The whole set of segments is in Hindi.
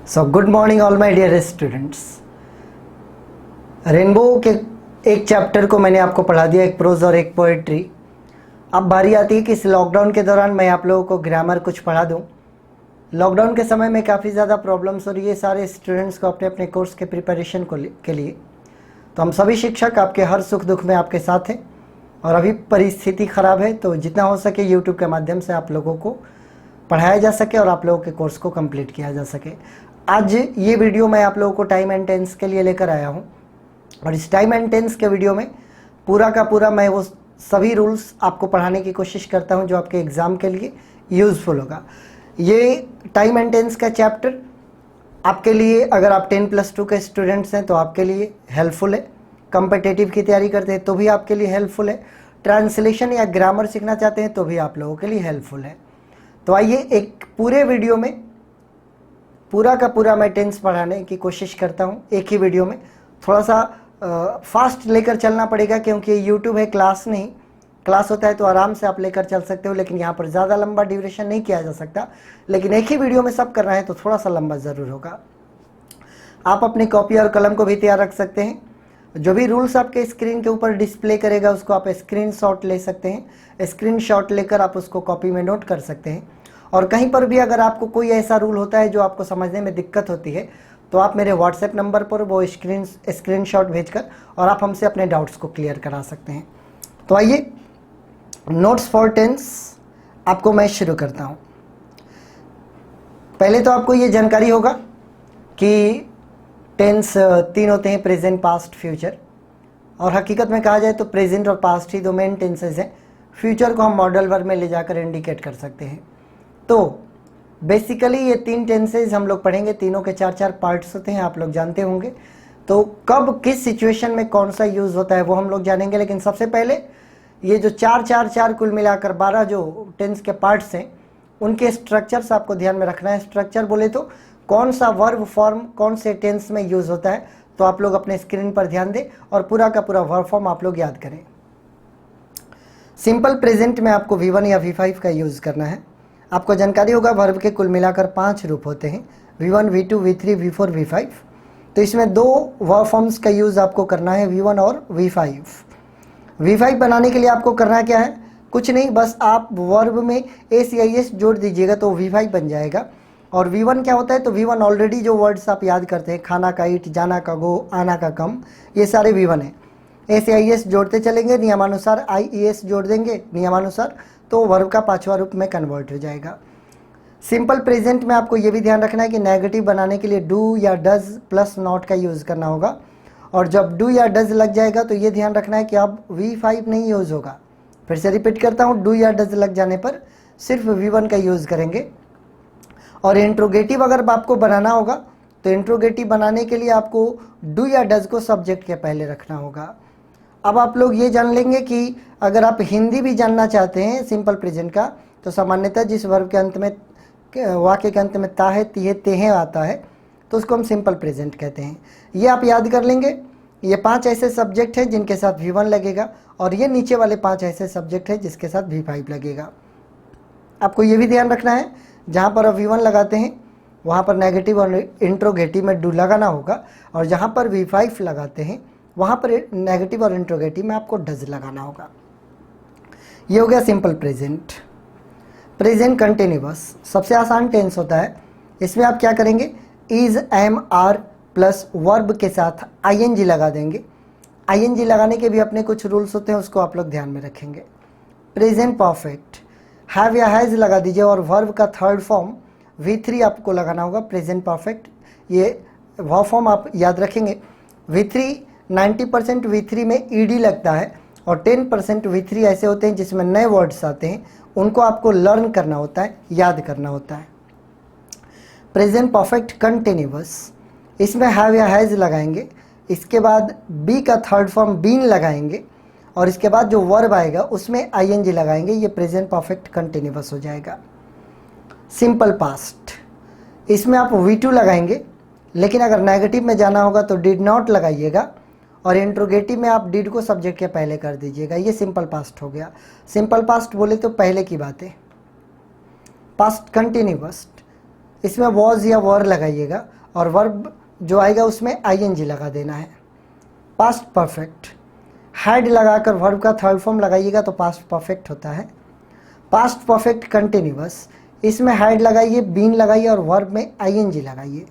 So good morning all my dear students. Rainbow के एक चैप्टर को मैंने आपको पढ़ा दिया, एक प्रोज और एक पोएट्री। अब बारी आती है कि इस लॉकडाउन के दौरान मैं आप लोगों को ग्रामर कुछ पढ़ा दूं। लॉकडाउन के समय में काफ़ी ज़्यादा प्रॉब्लम्स हो रही है सारे स्टूडेंट्स को अपने अपने कोर्स के प्रिपरेशन के लिए। तो हम सभी शिक्षक आपके हर सुख दुख में आपके साथ हैं और अभी परिस्थिति ख़राब है, तो जितना हो सके यूट्यूब के माध्यम से आप लोगों को पढ़ाया जा सके और आप लोगों के कोर्स को कंप्लीट किया जा सके। आज ये वीडियो मैं आप लोगों को टाइम एंड टेंस के लिए लेकर आया हूँ और इस टाइम एंड टेंस के वीडियो में पूरा का पूरा मैं वो सभी रूल्स आपको पढ़ाने की कोशिश करता हूँ जो आपके एग्ज़ाम के लिए यूज़फुल होगा। ये टाइम एंड टेंस का चैप्टर आपके लिए, अगर आप 10+2 के स्टूडेंट्स हैं तो आपके लिए हेल्पफुल है। कॉम्पिटिटिव की तैयारी करते हैं तो भी आपके लिए हेल्पफुल है। ट्रांसलेशन या ग्रामर सीखना चाहते हैं तो भी आप लोगों के लिए हेल्पफुल है। तो आइए एक पूरे वीडियो में पूरा का पूरा मैं टेंस पढ़ाने की कोशिश करता हूँ एक ही वीडियो में। थोड़ा सा फास्ट लेकर चलना पड़ेगा क्योंकि यूट्यूब है, क्लास नहीं। क्लास होता है तो आराम से आप लेकर चल सकते हो, लेकिन यहाँ पर ज़्यादा लंबा ड्यूरेशन नहीं किया जा सकता। लेकिन एक ही वीडियो में सब करना है तो थोड़ा सा लंबा ज़रूर होगा। आप अपनी कॉपी और कलम को भी तैयार रख सकते हैं। जो भी रूल्स आपके स्क्रीन के ऊपर डिस्प्ले करेगा उसको आप स्क्रीनशॉट ले सकते हैं। स्क्रीनशॉट लेकर आप उसको कॉपी में नोट कर सकते हैं। और कहीं पर भी अगर आपको कोई ऐसा रूल होता है जो आपको समझने में दिक्कत होती है तो आप मेरे व्हाट्सएप नंबर पर वो स्क्रीनशॉट भेजकर और आप हमसे अपने डाउट्स को क्लियर करा सकते हैं। तो आइए नोट्स फॉर टेंस आपको मैं शुरू करता हूँ। पहले तो आपको ये जानकारी होगा कि टेंस 3 होते हैं, प्रेजेंट, पास्ट, फ्यूचर। और हकीकत में कहा जाए तो प्रेजेंट और पास्ट ही 2 मेन टेंसेज हैं। फ्यूचर को हम मॉडल वर्ब में ले जाकर इंडिकेट कर सकते हैं। तो बेसिकली ये 3 टेंसेज हम लोग पढ़ेंगे। तीनों के 4-4 पार्ट्स होते हैं, आप लोग जानते होंगे। तो कब किस सिचुएशन में कौन सा यूज़ होता है वो हम लोग जानेंगे। लेकिन सबसे पहले ये जो 4-4-4 कुल मिलाकर 12 जो टेंस के पार्ट्स हैं उनके स्ट्रक्चर्स आपको ध्यान में रखना है। स्ट्रक्चर बोले तो कौन सा वर्ब फॉर्म कौन से टेंस में यूज़ होता है, तो आप लोग अपने स्क्रीन पर ध्यान दें और पूरा का पूरा वर्ब फॉर्म आप लोग याद करें। सिंपल प्रेजेंट में आपको V1 या V5 का यूज़ करना है। आपको जानकारी होगा वर्ब के कुल मिलाकर 5 रूप होते हैं, V1, V2, V3, V4, V5। तो इसमें 2 वर्ब फॉर्म्स का यूज़ आपको करना है, V1 और V5। V5 बनाने के लिए आपको करना क्या है, कुछ नहीं, बस आप वर्ब में ACIS जोड़ दीजिएगा तो V5 बन जाएगा। और V1 क्या होता है, तो V1 ऑलरेडी जो वर्ड्स आप याद करते हैं, खाना का ईट, जाना का गो, आना का कम, ये सारे V1 हैं। ACIS जोड़ते चलेंगे, नियमानुसार IES जोड़ देंगे नियमानुसार, तो वर्ब का 5वां रूप में कन्वर्ट हो जाएगा। सिंपल प्रेजेंट में आपको ये भी ध्यान रखना है कि नेगेटिव बनाने के लिए डू या डज प्लस नॉट का यूज़ करना होगा। और जब डू या डज लग जाएगा तो ये ध्यान रखना है कि अब V5 नहीं यूज़ होगा। फिर से रिपीट करता हूँ, डू या डज लग जाने पर सिर्फ V1 का यूज़ करेंगे। और इंट्रोगेटिव अगर आपको बनाना होगा तो इंट्रोगेटिव बनाने के लिए आपको डू या डज को सब्जेक्ट के पहले रखना होगा। अब आप लोग ये जान लेंगे कि अगर आप हिंदी भी जानना चाहते हैं सिंपल प्रेजेंट का, तो सामान्यतः जिस वर्ब के अंत में, वाक्य के अंत में ता है, ती है, तेहे आता है तो उसको हम सिंपल प्रेजेंट कहते हैं। ये आप याद कर लेंगे। ये 5 ऐसे सब्जेक्ट हैं जिनके साथ V1 लगेगा और ये नीचे वाले 5 ऐसे सब्जेक्ट हैं जिसके साथ V5 लगेगा। आपको ये भी ध्यान रखना है, जहाँ पर आप V1 लगाते हैं वहाँ पर नेगेटिव और इंट्रोगेटिव में डू लगाना होगा, और जहाँ पर V5 लगाते हैं वहाँ पर नेगेटिव और इंट्रोगेटिव में आपको डज लगाना होगा। ये हो गया सिंपल प्रेजेंट। प्रेजेंट कंटिन्यूअस सबसे आसान टेंस होता है। इसमें आप क्या करेंगे, is, am, are plus verb के साथ ING लगा देंगे। ING लगाने के भी अपने कुछ रूल्स होते हैं, उसको आप लोग ध्यान में रखेंगे। प्रेजेंट परफेक्ट, हैव या हैज़ लगा दीजिए और वर्ब का 3rd फॉर्म V3 आपको लगाना होगा। प्रेजेंट परफेक्ट ये वर्ब फॉर्म आप याद रखेंगे। V3 90% V3 में ED लगता है और 10% V3 ऐसे होते हैं जिसमें नए वर्ड्स आते हैं, उनको आपको लर्न करना होता है, याद करना होता है। प्रेजेंट परफेक्ट कंटिन्यूअस, इसमें हैव या हैज़ लगाएंगे, इसके बाद बी का 3rd फॉर्म बीन लगाएंगे और इसके बाद जो वर्ब आएगा उसमें ING लगाएंगे। ये प्रेजेंट परफेक्ट कंटिन्यूअस हो जाएगा। सिंपल पास्ट, इसमें आप V2 लगाएंगे, लेकिन अगर नेगेटिव में जाना होगा तो डिड नॉट लगाइएगा और इंट्रोगेटिव में आप डिड को सब्जेक्ट के पहले कर दीजिएगा। ये सिंपल पास्ट हो गया। सिंपल पास्ट बोले तो पहले की बात है। पास्ट कंटिन्यूअस, इसमें वॉज या वर लगाइएगा और वर्ब जो आएगा उसमें आईएनजी लगा देना है। पास्ट परफेक्ट, हैड लगाकर वर्ब का थर्ड फॉर्म लगाइएगा तो पास्ट परफेक्ट होता है। पास्ट परफेक्ट कंटिन्यूअस, इसमें हैड लगाइए, बीन लगाइए और वर्ब में आईएनजी लगाइए।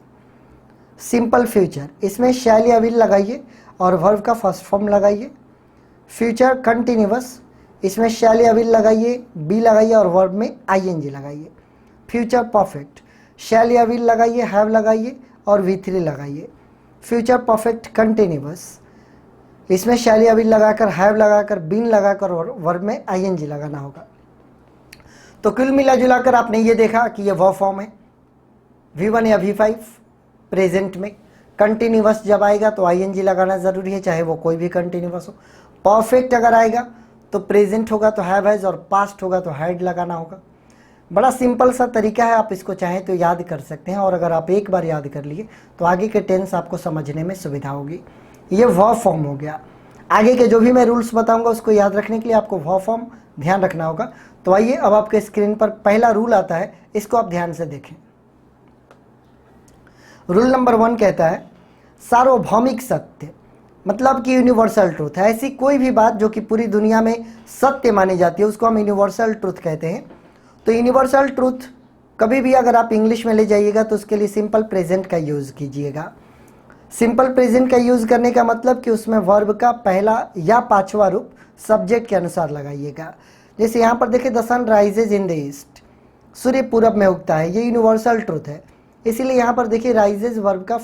सिंपल फ्यूचर, इसमें शैल या विल लगाइए और वर्ब का फर्स्ट फॉर्म लगाइए। फ्यूचर कंटिन्यूअस, इसमें शैल या विल लगाइए, बी लगाइए और वर्ब में आईएनजी लगाइए। फ्यूचर परफेक्ट, शैल या विल लगाइए, हैव लगाइए और V3 लगाइए। फ्यूचर परफेक्ट कंटिन्यूअस, इसमें शैल या विल लगाकर, हैव लगाकर, बीन लगाकर और वर्ब में आईएनजी लगाना होगा। तो कुल मिला जुलाकर आपने ये देखा कि ये वर्ब फॉर्म है। V1 या V5 प्रेजेंट में। कंटिन्यूअस जब आएगा तो आईएनजी लगाना ज़रूरी है, चाहे वो कोई भी कंटिन्यूअस हो। परफेक्ट अगर आएगा तो प्रेजेंट होगा तो हैव हैज और पास्ट होगा तो हैड लगाना होगा। बड़ा सिंपल सा तरीका है, आप इसको चाहें तो याद कर सकते हैं और अगर आप एक बार याद कर लिए तो आगे के टेंस आपको समझने में सुविधा होगी। ये वर्ब फॉर्म हो गया। आगे के जो भी मैं रूल्स बताऊंगा उसको याद रखने के लिए आपको वर्ब फॉर्म ध्यान रखना होगा। तो आइए अब आपके स्क्रीन पर पहला रूल आता है, इसको आप ध्यान से देखें। रूल नंबर 1 कहता है सार्वभौमिक सत्य, मतलब कि यूनिवर्सल ट्रूथ है। ऐसी कोई भी बात जो कि पूरी दुनिया में सत्य मानी जाती है उसको हम यूनिवर्सल ट्रूथ कहते हैं। तो यूनिवर्सल ट्रूथ कभी भी अगर आप इंग्लिश में ले जाइएगा तो उसके लिए सिंपल प्रेजेंट का यूज़ कीजिएगा। सिंपल प्रेजेंट का यूज़ करने का मतलब कि उसमें वर्ब का पहला या पांचवा रूप सब्जेक्ट के अनुसार लगाइएगा। जैसे यहाँ पर देखिए the sun rises in the east, सूर्य पूरब में उगता है, ये यूनिवर्सल ट्रूथ है। इसीलिए यहाँ पर देखिए राइजेज वर्ब का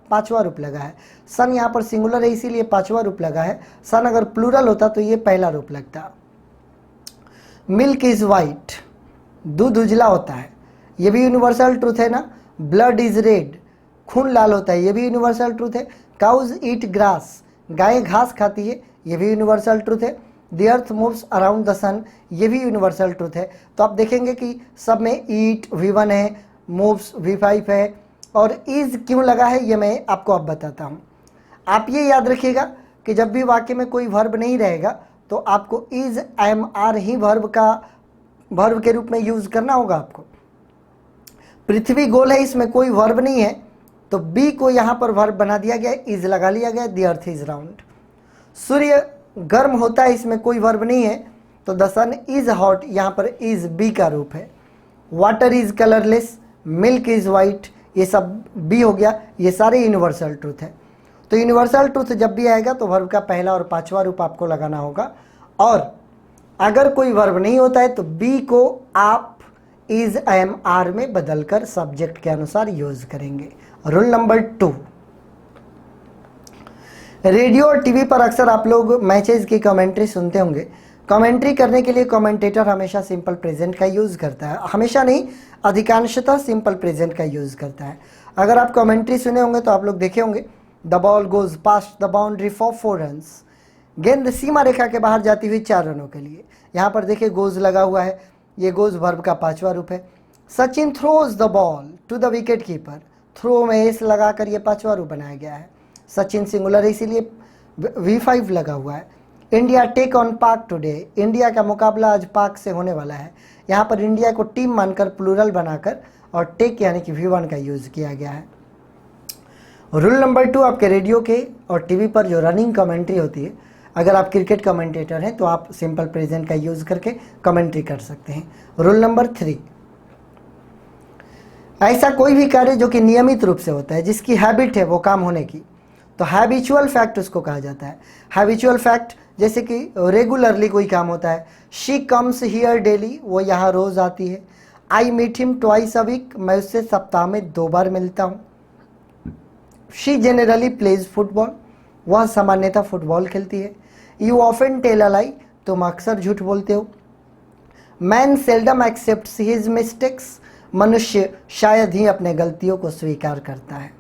पांचवा रूप लगा है। सन यहाँ पर सिंगुलर है इसीलिए पांचवा रूप लगा है। सन अगर प्लूरल होता तो ये पहला रूप लगता। मिल्क इज वाइट, दूध उजला होता है, ये भी यूनिवर्सल ट्रूथ है ना। ब्लड इज रेड, खून लाल होता है, ये भी यूनिवर्सल ट्रूथ है। काउज ईट ग्रास, गायें घास खाती है, ये भी यूनिवर्सल ट्रूथ है। The earth moves around the sun, ये भी यूनिवर्सल ट्रूथ है। तो आप देखेंगे कि सब में ईट V1 है, मूव्स V5 है और इज क्यों लगा है ये मैं आपको अब बताता हूँ। आप ये याद रखिएगा कि जब भी वाक्य में कोई वर्ब नहीं रहेगा तो आपको इज एम आर ही वर्ब के रूप में यूज करना होगा आपको। पृथ्वी गोल है, इसमें कोई वर्ब नहीं है तो बी को यहाँ पर वर्ब बना दिया गया, इज लगा लिया गया, द अर्थ इज राउंड। सूर्य गर्म होता है, इसमें कोई वर्ब नहीं है तो द सन इज हॉट, यहाँ पर इज बी का रूप है। Water is colourless, milk is white, ये सब बी हो गया। ये सारे यूनिवर्सल ट्रूथ है। तो यूनिवर्सल ट्रूथ जब भी आएगा तो वर्ब का पहला और पांचवा रूप आपको लगाना होगा। और अगर कोई वर्ब नहीं होता है तो बी को आप इज एम आर में बदलकर सब्जेक्ट के अनुसार यूज करेंगे। रूल नंबर 2, रेडियो और टीवी पर अक्सर आप लोग मैचेस की कमेंट्री सुनते होंगे। कमेंट्री करने के लिए कमेंटेटर हमेशा सिंपल प्रेजेंट का यूज़ करता है, हमेशा नहीं अधिकांशतः सिंपल प्रेजेंट का यूज़ करता है। अगर आप कमेंट्री सुने होंगे तो आप लोग देखे होंगे the ball goes past the boundary for 4 runs, गेंद सीमा रेखा के बाहर जाती हुई 4 रनों के लिए। यहाँ पर देखिए गोज लगा हुआ है, ये गोज वर्ब का पांचवा रूप है। Sachin throws the ball to the wicket keeper, throw में एस लगाकर ये पांचवा रूप बनाया गया है। सचिन सिंगुलर है इसीलिए V5 लगा हुआ है। इंडिया टेक ऑन पाक टुडे, इंडिया का मुकाबला आज पाक से होने वाला है। यहाँ पर इंडिया को टीम मानकर प्लूरल बनाकर और टेक यानी कि V1 का यूज़ किया गया है। रूल नंबर 2, आपके रेडियो के और टीवी पर जो रनिंग कमेंट्री होती है, अगर आप क्रिकेट कमेंटेटर हैं तो आप सिंपल प्रेजेंट का यूज़ करके कमेंट्री कर सकते हैं। रूल नंबर 3, ऐसा कोई भी कार्य जो कि नियमित रूप से होता है, जिसकी हैबिट है वो काम होने की, तो हैबिचुअल फैक्ट उसको कहा जाता है। हैबिचुअल फैक्ट जैसे कि रेगुलरली कोई काम होता है, शी कम्स हियर डेली, वो यहाँ रोज़ आती है। I meet him twice a week, मैं उससे सप्ताह में 2 बार मिलता हूँ। शी जेनरली प्लेज फुटबॉल, वह सामान्यतः फुटबॉल खेलती है। यू ऑफन टेल अ लाई, तुम अक्सर झूठ बोलते हो। Man seldom accepts his mistakes, मनुष्य शायद ही अपने गलतियों को स्वीकार करता है।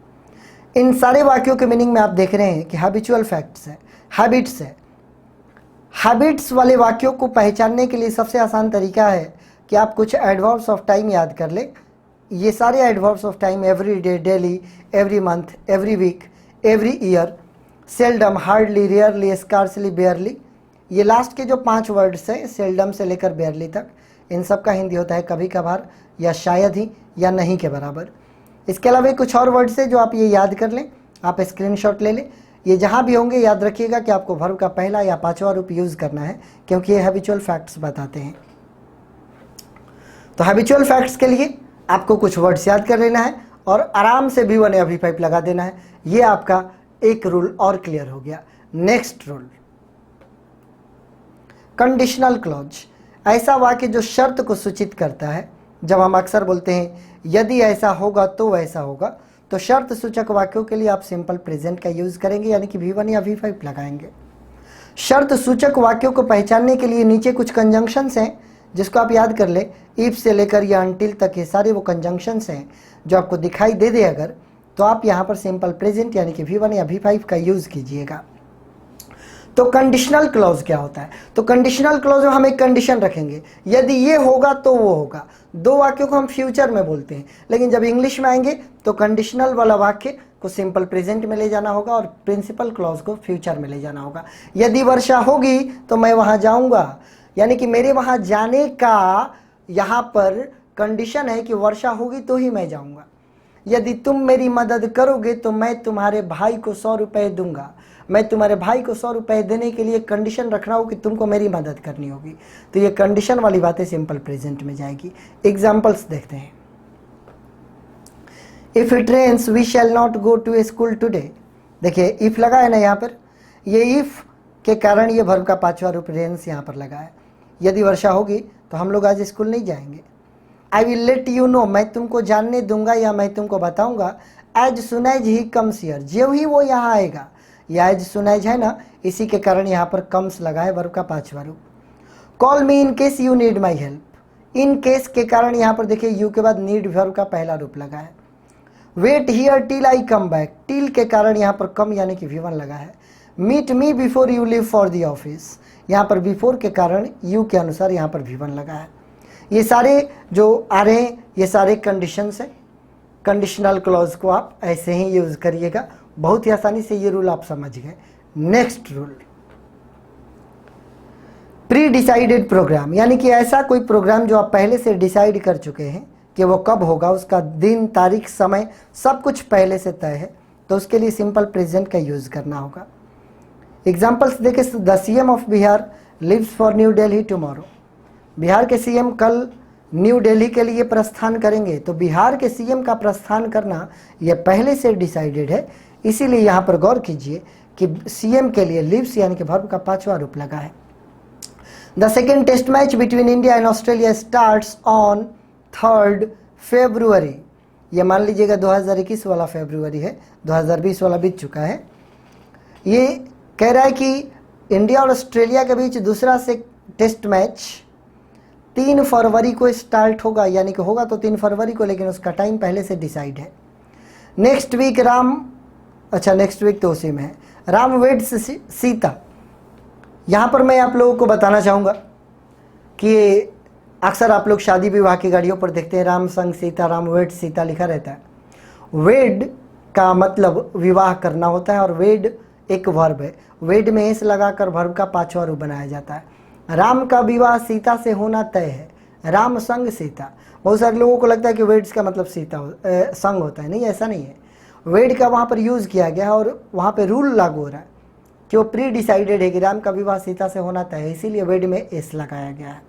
इन सारे वाक्यों के मीनिंग में आप देख रहे हैं कि हैबिचुअल फैक्ट्स है, हैबिट्स है। हैबिट्स वाले वाक्यों को पहचानने के लिए सबसे आसान तरीका है कि आप कुछ एडवर्ब्स ऑफ टाइम याद कर ले। ये सारे adverbs of time every day, daily, every month, every week, every year, seldom, hardly, rarely, scarcely, barely, ये लास्ट के जो 5 वर्ड्स हैं सेल्डम से लेकर बेयरली तक, इन सब का हिंदी होता है कभी कभार या शायद ही या नहीं के बराबर। इसके अलावा कुछ और वर्ड्स है जो आप ये याद कर लें, आप स्क्रीनशॉट ले लें। ये जहाँ भी होंगे याद रखिएगा कि आपको वर्ब का पहला या पांचवा रूप यूज़ करना है, क्योंकि ये हैबिचुअल फैक्ट्स बताते हैं। तो हैबिचुअल फैक्ट्स के लिए आपको कुछ वर्ड्स याद कर लेना है और आराम से V1 या V5 लगा देना है। ये आपका एक रूल और क्लियर हो गया। नेक्स्ट रूल, कंडीशनल क्लॉज, ऐसा वाक्य जो शर्त को सूचित करता है। जब हम अक्सर बोलते हैं यदि ऐसा होगा तो वैसा होगा, तो शर्त सूचक वाक्यों के लिए आप सिंपल प्रेजेंट का यूज करेंगे, यानी कि V1 या V5 लगाएंगे। शर्त सूचक वाक्यों को पहचानने के लिए नीचे कुछ कंजंक्शंस हैं जिसको आप याद कर ले। इफ से लेकर या अनटिल तक ये सारे वो कंजंक्शंस हैं जो आपको दिखाई दे दे अगर, तो आप यहाँ पर सिंपल प्रेजेंट यानी कि V1 या V5 का यूज कीजिएगा। तो कंडीशनल क्लॉज क्या होता है? तो कंडीशनल क्लॉज में हम एक कंडीशन रखेंगे, यदि ये होगा तो वो होगा। दो वाक्यों को हम फ्यूचर में बोलते हैं, लेकिन जब इंग्लिश में आएंगे तो कंडीशनल वाला वाक्य को सिंपल प्रेजेंट में ले जाना होगा और प्रिंसिपल क्लॉज को फ्यूचर में ले जाना होगा। यदि वर्षा होगी तो मैं वहां जाऊंगा, यानी कि मेरे वहां जाने का यहाँ पर कंडीशन है कि वर्षा होगी तो ही मैं जाऊंगा। यदि तुम मेरी मदद करोगे तो मैं तुम्हारे भाई को 100 रुपए दूंगा। मैं तुम्हारे भाई को 100 रुपए देने के लिए कंडीशन रख रहा हूं कि तुमको मेरी मदद करनी होगी। तो ये कंडीशन वाली बातें सिंपल प्रेजेंट में जाएगी। एग्जांपल्स देखते हैं। If it rains we shall not go to school today. देखिए इफ लगा है ना यहाँ पर, ये इफ के कारण ये वर्ब का पांचवा रूप रेन्स यहाँ पर लगा है। यदि वर्षा होगी तो हम लोग आज स्कूल नहीं जाएंगे। I will let you know, मैं तुमको जानने दूंगा या मैं तुमको बताऊंगा। As soon as he comes here, जो ही वो यहाँ आएगा। या एज सुन एज है ना, इसी के कारण यहाँ पर कम्स लगा है वर्ब का पांचवा रूप। Call me in case you need my help. In case के कारण यहाँ पर देखिए यू के बाद नीड वर्ब का पहला रूप लगा है। Wait here till I come back, till के कारण यहाँ पर कम यानी कि V1 लगा है। Meet me before you leave for the office, यहाँ पर बिफोर के कारण यू के अनुसार यहाँ पर V1 लगा है। ये सारे जो आ रहे हैं ये सारे कंडीशंस हैं। कंडीशनल क्लॉज को आप ऐसे ही यूज करिएगा, बहुत ही आसानी से ये रूल आप समझ गए। Next rule, pre decided programme, यानी कि ऐसा कोई प्रोग्राम जो आप पहले से डिसाइड कर चुके हैं कि वो कब होगा, उसका दिन तारीख समय सब कुछ पहले से तय है, तो उसके लिए सिंपल प्रेजेंट का यूज करना होगा। एग्जाम्पल्स देखें। The CM of Bihar leaves for New Delhi tomorrow. Bihar के सीएम कल न्यू दिल्ली के लिए प्रस्थान करेंगे, तो बिहार के सीएम का प्रस्थान करना यह पहले से डिसाइडेड है, इसीलिए यहाँ पर गौर कीजिए कि सीएम के लिए लिव्स यानी कि वर्ब का पांचवा रूप लगा है। The second test match between India and Australia starts on 3 February. ये मान लीजिएगा 2021 वाला फरवरी है, 2020 वाला बीत चुका है। ये कह रहा है कि इंडिया और ऑस्ट्रेलिया के बीच दूसरा से टेस्ट मैच 3 फरवरी को स्टार्ट होगा, यानी कि होगा तो 3 फरवरी को, लेकिन उसका टाइम पहले से डिसाइड है। नेक्स्ट वीक नेक्स्ट वीक तो उसी में है। राम वेड्स सीता। यहाँ पर मैं आप लोगों को बताना चाहूँगा कि अक्सर आप लोग शादी विवाह की गाड़ियों पर देखते हैं राम संग सीता, राम वेड सीता लिखा रहता है। वेड का मतलब विवाह करना होता है और वेड एक वर्ब है। वेड में एस लगाकर वर्ब का पांचवा रूप बनाया जाता है। राम का विवाह सीता से होना तय है, राम संग सीता। बहुत सारे लोगों को लगता है कि वेड्स का मतलब संग होता है, नहीं, ऐसा नहीं है। वेड का वहाँ पर यूज़ किया गया है और वहाँ पे रूल लागू हो रहा है कि वो प्री डिसाइडेड है कि राम का विवाह सीता से होना तय है, इसीलिए वेड में एस लगाया गया है।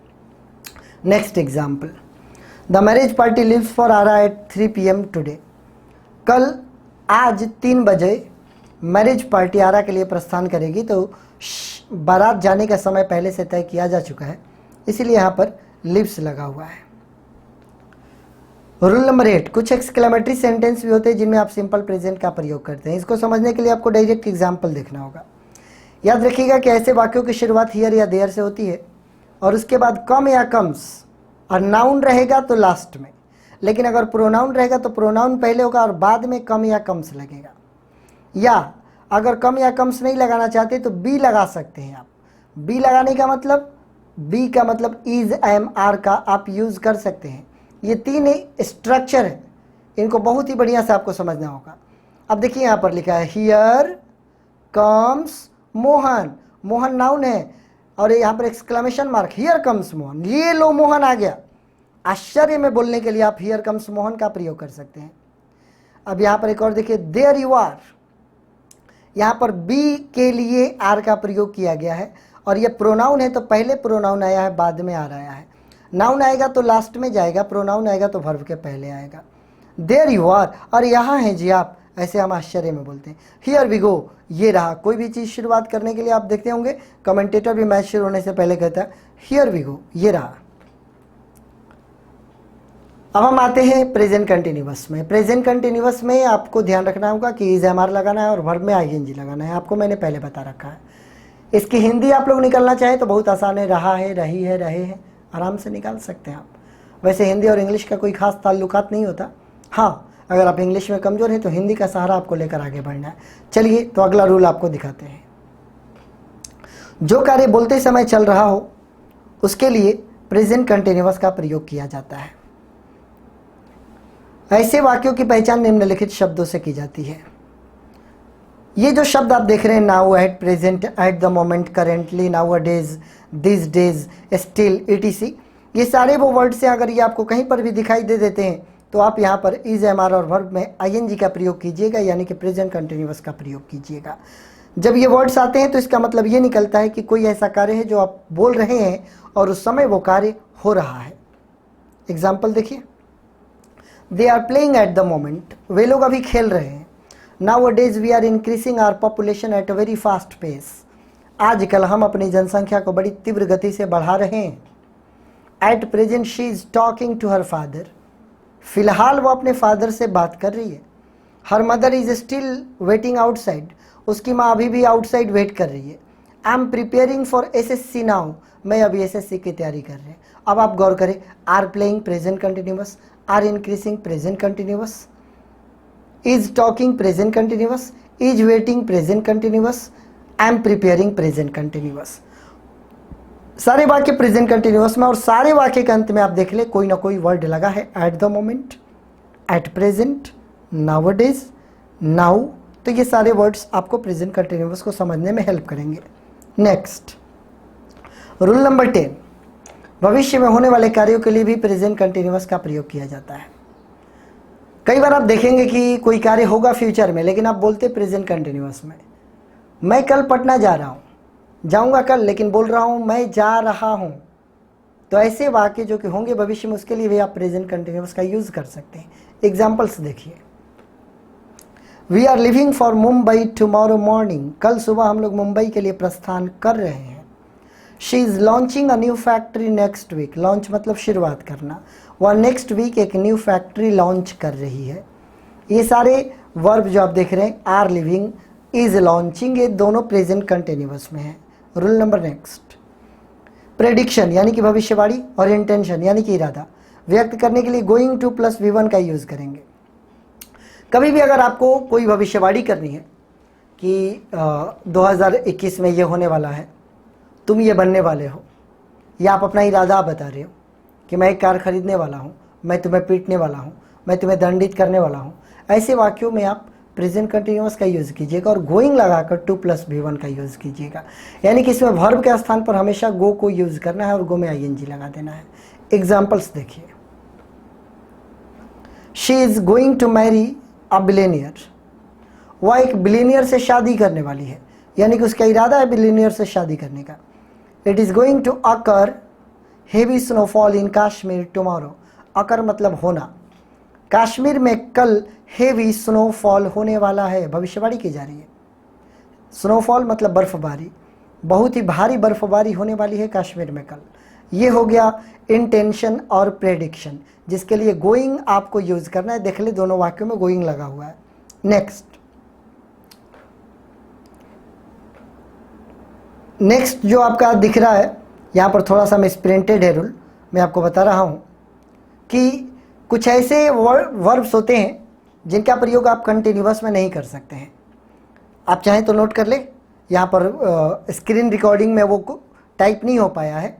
Next example, the marriage party leaves for Arrah at 3 PM today. कल आज 3 बजे मैरिज पार्टी आरा के लिए प्रस्थान करेगी, तो बारात जाने का समय पहले से तय किया जा चुका है, इसीलिए यहाँ पर लिव्स लगा हुआ है। रूल नंबर 8, कुछ एक्सक्लेमेटरी सेंटेंस भी होते हैं जिनमें आप सिंपल प्रेजेंट का प्रयोग करते हैं। इसको समझने के लिए आपको डायरेक्ट एग्जाम्पल देखना होगा। याद रखिएगा कि ऐसे वाक्यों की शुरुआत हियर या देयर से होती है और उसके बाद कम या कम्स, और नाउन रहेगा तो लास्ट में, लेकिन अगर प्रोनाउन रहेगा तो प्रोनाउन पहले होगा और बाद में कम या कम्स लगेगा। या अगर कम या कम्स नहीं लगाना चाहते तो बी लगा सकते हैं आप। बी लगाने का मतलब, बी का मतलब इज, एम, आर का आप यूज कर सकते हैं। ये 3 स्ट्रक्चर है, इनको बहुत ही बढ़िया से आपको समझना होगा। अब देखिए यहाँ पर लिखा है here comes Mohan. Mohan noun है और यहाँ पर exclamation mark, here comes Mohan, ये लो मोहन आ गया। आश्चर्य में बोलने के लिए आप हियर कम्स मोहन का प्रयोग कर सकते हैं। अब यहाँ पर एक और देखिए, देयर यू आर, यहाँ पर बी के लिए आर का प्रयोग किया गया है और ये प्रोनाउन है तो पहले प्रोनाउन आया है, बाद में आर आया है। नाउन आएगा तो लास्ट में जाएगा, प्रोनाउन आएगा तो वर्ब के पहले आएगा। देयर यू आर, और यहाँ हैं जी आप, ऐसे हम आश्चर्य में बोलते हैं। हियर वी गो, ये रहा। कोई भी चीज़ शुरुआत करने के लिए आप देखते होंगे कमेंटेटर भी मैच शुरू होने से पहले कहता है हियर वी गो, ये रहा। अब हम आते हैं प्रेजेंट कंटिन्यूअस में। प्रेजेंट कंटिन्यूअस में आपको ध्यान रखना होगा कि इज एम आर लगाना है और वर्ब में आईएनजी लगाना है, आपको मैंने पहले बता रखा है। इसकी हिंदी आप लोग निकालना चाहें तो बहुत आसान है, रहा है, रही है, रहे हैं, आराम से निकाल सकते हैं आप। वैसे हिंदी और इंग्लिश का कोई खास ताल्लुकात नहीं होता। हाँ, अगर आप इंग्लिश में कमज़ोर हैं तो हिंदी का सहारा आपको लेकर आगे बढ़ना है। चलिए तो अगला रूल आपको दिखाते हैं। जो कार्य बोलते समय चल रहा हो उसके लिए प्रेजेंट कंटिन्यूअस का प्रयोग किया जाता है। ऐसे वाक्यों की पहचान निम्नलिखित शब्दों से की जाती है। ये जो शब्द आप देख रहे हैं, now, at present, eight the moment, currently, now a days, this days, still, etc, ये सारे वो वर्ड्स हैं। अगर ये आपको कहीं पर भी दिखाई दे देते हैं तो आप यहाँ पर इज, एम आर और वर्ब में आईएनजी का प्रयोग कीजिएगा, यानी कि प्रेजेंट कंटिन्यूअस का प्रयोग कीजिएगा। जब ये वर्ड्स आते हैं तो इसका मतलब ये निकलता है कि कोई ऐसा कार्य है जो आप बोल रहे हैं और उस समय वो कार्य हो रहा है। एग्जाम्पल देखिए, they are playing at the moment, वे लोग अभी खेल रहे हैं। Nowadays we are increasing our population at a very fast pace, आजकल हम अपनी जनसंख्या को बड़ी तीव्र गति से बढ़ा रहे हैं। At present she is talking to her father, फिलहाल वो अपने फादर से बात कर रही है। Her mother is still waiting outside, उसकी माँ अभी भी आउटसाइड वेट कर रही है। I am preparing for SSC now, मैं अभी एसएससी की तैयारी कर रही हूँ। अब आप गौर करें, are playing present continuous, are increasing present continuous, is talking present continuous, is waiting present continuous, I am preparing present continuous. सारे वाक्य प्रेजेंट कंटिन्यूअस में, और सारे वाक्य के अंत में आप देख ले कोई ना कोई वर्ड लगा है। Eight the moment, at present, now days, now, तो ये सारे वर्ड्स आपको प्रेजेंट कंटिन्यूअस को समझने में हेल्प करेंगे। नेक्स्ट, रूल नंबर 10, भविष्य में होने वाले कार्यों के लिए भी प्रेजेंट कंटिन्यूअस का प्रयोग किया जाता है। कई बार आप देखेंगे कि कोई कार्य होगा फ्यूचर में, लेकिन आप बोलते प्रेजेंट कंटिन्यूअस में। मैं कल पटना जा रहा हूँ, जाऊँगा कल, लेकिन बोल रहा हूँ मैं जा रहा हूँ। तो ऐसे वाक्य जो कि होंगे भविष्य में, उसके लिए भी आप प्रेजेंट कंटिन्यूअस का यूज़ कर सकते हैं। एग्जाम्पल्स देखिए, we are leaving for Mumbai tomorrow morning, कल सुबह हम लोग मुंबई के लिए प्रस्थान कर रहे हैं। She is launching a new factory next week, launch मतलब शुरुआत करना, वह नेक्स्ट वीक एक न्यू फैक्ट्री लॉन्च कर रही है। ये सारे वर्ब जो आप देख रहे हैं, आर लिविंग, इज लॉन्चिंग, ये दोनों प्रेजेंट कंटिन्यूअस में है। रूल नंबर नेक्स्ट, प्रेडिक्शन यानी कि भविष्यवाणी, और इंटेंशन यानी कि इरादा व्यक्त करने के लिए गोइंग टू प्लस V1 का यूज़ करेंगे। कभी भी अगर आपको कोई भविष्यवाणी करनी है कि 2021 में ये होने वाला है, तुम ये बनने वाले हो, या आप अपना इरादा बता रहे हो कि मैं एक कार खरीदने वाला हूँ, मैं तुम्हें पीटने वाला हूँ, मैं तुम्हें दंडित करने वाला हूँ, ऐसे वाक्यों में आप प्रेजेंट कंटिन्यूअस का यूज़ कीजिएगा और गोइंग लगाकर 2 प्लस V1 का यूज़ कीजिएगा। यानी कि इसमें वर्ब के स्थान पर हमेशा गो को यूज़ करना है और गो में आईएनजी लगा देना है। एग्जाम्पल्स देखिए, she is going to marry a billionaire, वह एक बिलियनियर से शादी करने वाली है, यानी कि उसका इरादा है बिलियनियर से शादी करने का। It is going to occur heavy snowfall in Kashmir tomorrow, occur मतलब होना, कश्मीर में कल हेवी स्नोफॉल होने वाला है, भविष्यवाणी की जा रही है। स्नोफॉल मतलब बर्फबारी, बहुत ही भारी बर्फबारी होने वाली है कश्मीर में कल। ये हो गया इंटेंशन और प्रेडिक्शन, जिसके लिए गोइंग आपको यूज़ करना है। देख ले दोनों वाक्यों में गोइंग लगा हुआ है। नेक्स्ट जो आपका दिख रहा है यहाँ पर, थोड़ा सा मिसप्रिंटेड है रूल, मैं आपको बता रहा हूँ कि कुछ ऐसे वर्ब्स होते हैं जिनका प्रयोग आप कंटिन्यूअस में नहीं कर सकते हैं। आप चाहें तो नोट कर ले, यहाँ पर स्क्रीन रिकॉर्डिंग में वो टाइप नहीं हो पाया है।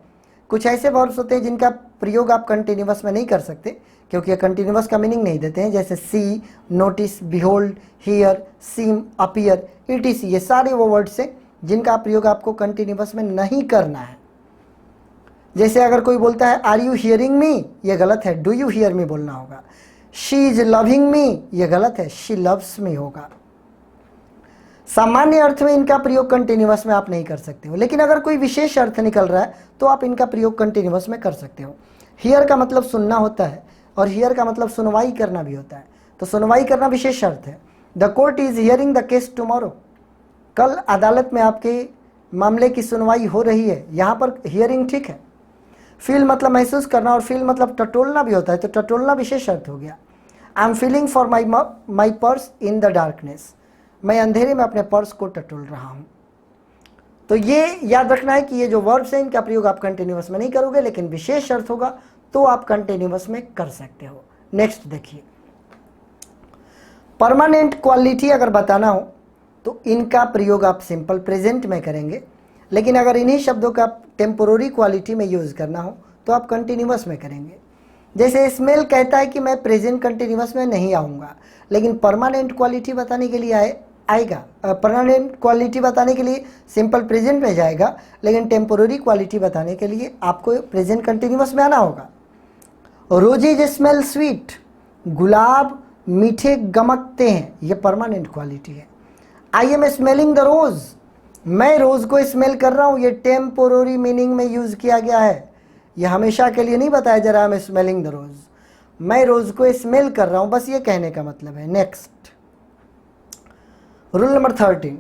कुछ ऐसे वर्ब्स होते हैं जिनका प्रयोग आप कंटिन्यूअस में नहीं कर सकते, क्योंकि ये कंटिन्यूअस का मीनिंग नहीं देते हैं, जैसे see, notice, behold, here, seem, appear, etc। ये सारे वो वर्ड्स हैं जिनका प्रयोग आपको कंटिन्यूअस में नहीं करना है। जैसे अगर कोई बोलता है आर यू हियरिंग मी, ये गलत है, डू यू हियर मी बोलना होगा। शी इज लविंग मी, ये गलत है, शी लव्स मी होगा। सामान्य अर्थ में इनका प्रयोग कंटिन्यूअस में आप नहीं कर सकते हो, लेकिन अगर कोई विशेष अर्थ निकल रहा है तो आप इनका प्रयोग कंटिन्यूअस में कर सकते हो। हियर का मतलब सुनना होता है और हियर का मतलब सुनवाई करना भी होता है, तो सुनवाई करना विशेष अर्थ है। The court is hearing the case tomorrow, कल अदालत में आपके मामले की सुनवाई हो रही है, यहाँ पर हियरिंग ठीक है। फील मतलब महसूस करना और फील मतलब टटोलना भी होता है, तो टटोलना विशेष अर्थ हो गया। I am feeling for my purse in the darkness, मैं अंधेरे में अपने पर्स को टटोल रहा हूं। तो ये याद रखना है कि ये जो वर्ब्स हैं इनका प्रयोग आप कंटिन्यूअस में नहीं करोगे, लेकिन विशेष अर्थ होगा तो आप कंटिन्यूअस में कर सकते हो। नेक्स्ट देखिए, परमानेंट क्वालिटी अगर बताना हो तो इनका प्रयोग आप सिंपल प्रेजेंट में करेंगे, लेकिन अगर इन्हीं शब्दों का टेम्पोररी क्वालिटी में यूज करना हो तो आप कंटिन्यूअस में करेंगे। जैसे स्मेल कहता है कि मैं प्रेजेंट कंटिन्यूअस में नहीं आऊँगा, लेकिन परमानेंट क्वालिटी बताने के लिए आएगा, परमानेंट क्वालिटी बताने के लिए सिंपल प्रेजेंट में जाएगा, लेकिन टेम्पोररी क्वालिटी बताने के लिए आपको प्रेजेंट कंटिन्यूअस में आना होगा। रोजेज स्मेल स्वीट, गुलाब मीठे गमकते हैं, ये परमानेंट क्वालिटी है। आई एम स्मेलिंग द रोज, मैं रोज को स्मेल कर रहा हूँ, ये टेम्पोररी मीनिंग में यूज किया गया है, ये हमेशा के लिए नहीं बताया जा रहा है। आई एम स्मेलिंग द रोज, मैं रोज को स्मेल कर रहा हूँ, बस ये कहने का मतलब है। नेक्स्ट रूल नंबर 13,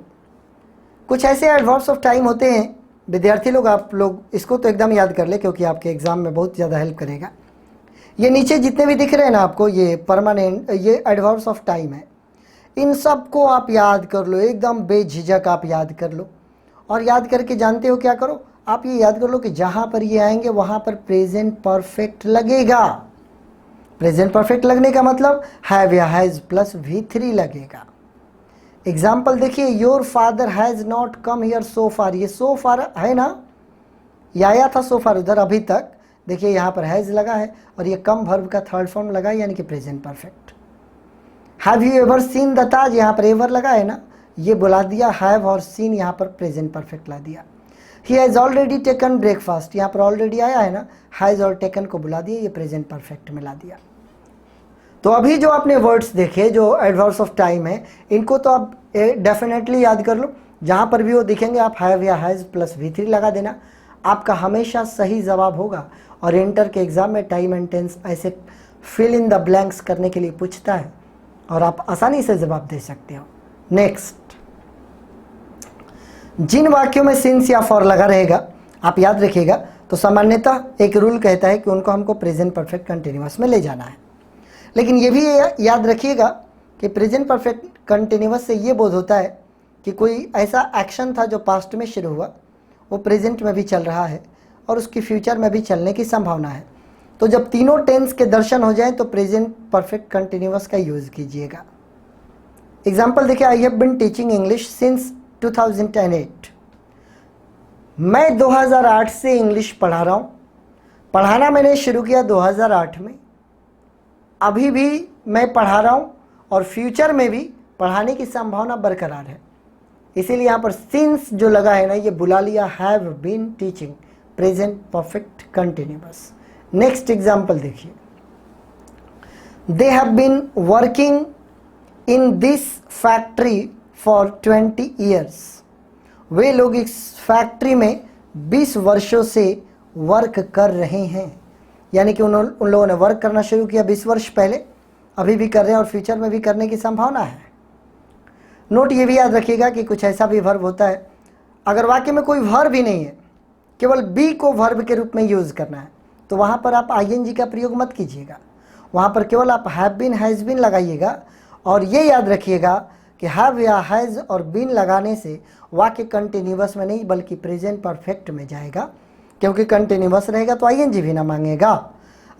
कुछ ऐसे एडवर्ब्स ऑफ टाइम होते हैं विद्यार्थी लोग, आप लोग इसको तो एकदम याद कर ले क्योंकि आपके एग्जाम में बहुत ज़्यादा हेल्प करेगा। ये नीचे जितने भी दिख रहे हैं ना आपको, ये परमानेंट, ये एडवर्ब्स ऑफ टाइम है, इन सब को आप याद कर लो, एकदम बेझिझक आप याद कर लो। और याद करके जानते हो क्या करो, आप ये याद कर लो कि जहाँ पर ये आएंगे वहाँ पर प्रेजेंट परफेक्ट लगेगा। प्रेजेंट परफेक्ट लगने का मतलब हैव या हैज़ प्लस V3 लगेगा। एग्जाम्पल देखिए, your father has not come here so far, ये सो फार है ना, ये आया था सो फार उधर अभी तक, देखिए यहाँ पर हैज़ लगा है और ये कम वर्ब का थर्ड फॉर्म लगा है, यानी कि present perfect. Have you ever seen the Taj, यहाँ पर एवर लगा है ना, ये बुला दिया हैव और सीन, यहाँ पर प्रेजेंट परफेक्ट ला दिया। He has already taken breakfast, यहाँ पर ऑलरेडी आया है ना, हैज़ और टेकन को बुला दिया, ये प्रेजेंट परफेक्ट में ला दिया। तो अभी जो आपने वर्ड्स देखे जो एडवर्ब्स ऑफ टाइम है, इनको तो आप डेफिनेटली याद कर लो, जहाँ पर भी वो दिखेंगे आप हैव या हैज़ प्लस V3 लगा देना, आपका हमेशा सही जवाब होगा। और इंटर के एग्ज़ाम में टाइम एंड टेंस ऐसे फिल इन द ब्लैंक्स करने के लिए पूछता है और आप आसानी से जवाब दे सकते हो। नेक्स्ट, जिन वाक्यों में सिंस या फॉर लगा रहेगा आप याद रखिएगा, तो सामान्यतः एक रूल कहता है कि उनको हमको प्रेजेंट परफेक्ट कंटिन्यूअस में ले जाना है, लेकिन ये भी याद रखिएगा कि प्रेजेंट परफेक्ट कंटिन्यूअस से ये बोध होता है कि कोई ऐसा एक्शन था जो पास्ट में शुरू हुआ, वो प्रेजेंट में भी चल रहा है और उसकी फ्यूचर में भी चलने की संभावना है। तो जब तीनों टेंस के दर्शन हो जाएं तो प्रेजेंट परफेक्ट कंटिन्यूअस का यूज़ कीजिएगा। एग्जाम्पल देखिए, I have been teaching English since 2008, मैं 2008 से इंग्लिश पढ़ा रहा हूँ। पढ़ाना मैंने शुरू किया 2008 में, अभी भी मैं पढ़ा रहा हूँ और फ्यूचर में भी पढ़ाने की संभावना बरकरार है, इसीलिए यहाँ पर सिंस जो लगा है ना, ये बुला लिया have been teaching, present perfect continuous. Next example देखिए, they have been working in this factory for 20 years, वे लोग इस फैक्ट्री में 20 वर्षों से वर्क कर रहे हैं, यानी कि उन लोगों ने वर्क करना शुरू किया 20 वर्ष पहले, अभी भी कर रहे हैं और फ्यूचर में भी करने की संभावना है। नोट ये भी याद रखिएगा कि कुछ ऐसा भी वर्ब होता है, अगर वाक्य में कोई वर्ब ही नहीं है, केवल बी को वर्ब के रूप में यूज़ करना है, तो वहाँ पर आप ING का प्रयोग मत कीजिएगा, वहाँ पर केवल आप हैव बीन हैज़ बीन लगाइएगा। और ये याद रखिएगा कि हैव या हैज़ और बीन लगाने से वाक्य कंटिन्यूअस में नहीं बल्कि प्रेजेंट परफेक्ट में जाएगा, क्योंकि कंटिन्यूअस रहेगा तो ING भी ना मांगेगा।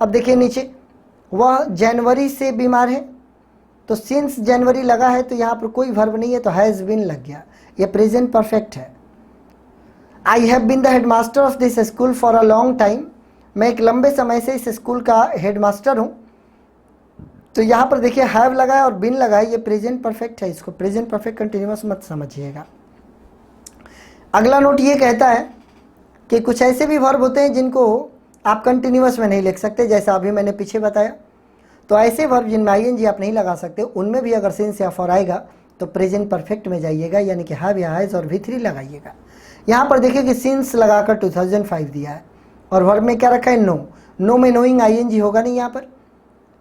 अब देखिए नीचे, वह जनवरी से बीमार है, तो सिंस जनवरी लगा है तो यहाँ पर कोई वर्ब नहीं है तो हैज़ बीन लग गया, ये प्रेजेंट परफेक्ट है। I have been the headmaster of this school for a long time, मैं एक लंबे समय से इस स्कूल का हेडमास्टर हूँ, तो यहाँ पर देखिए हैव लगा है और बीन लगा है, ये प्रेजेंट परफेक्ट है, इसको प्रेजेंट परफेक्ट कंटिन्यूअस मत समझिएगा। अगला नोट ये कहता है कि कुछ ऐसे भी वर्ब होते हैं जिनको आप कंटिन्यूअस में नहीं लिख सकते, जैसा अभी मैंने पीछे बताया। तो ऐसे वर्ब जिनमें आईएनजी आप नहीं लगा सकते उनमें भी अगर सिंस या फॉर आएगा तो प्रेजेंट परफेक्ट में जाइएगा, यानी कि हैव या हैज और V3 लगाइएगा। यहाँ पर देखिए कि सिंस लगाकर 2005 दिया है और वर्ब में क्या रखा है, नो। नो में नोइंग आईएनजी होगा नहीं यहाँ पर,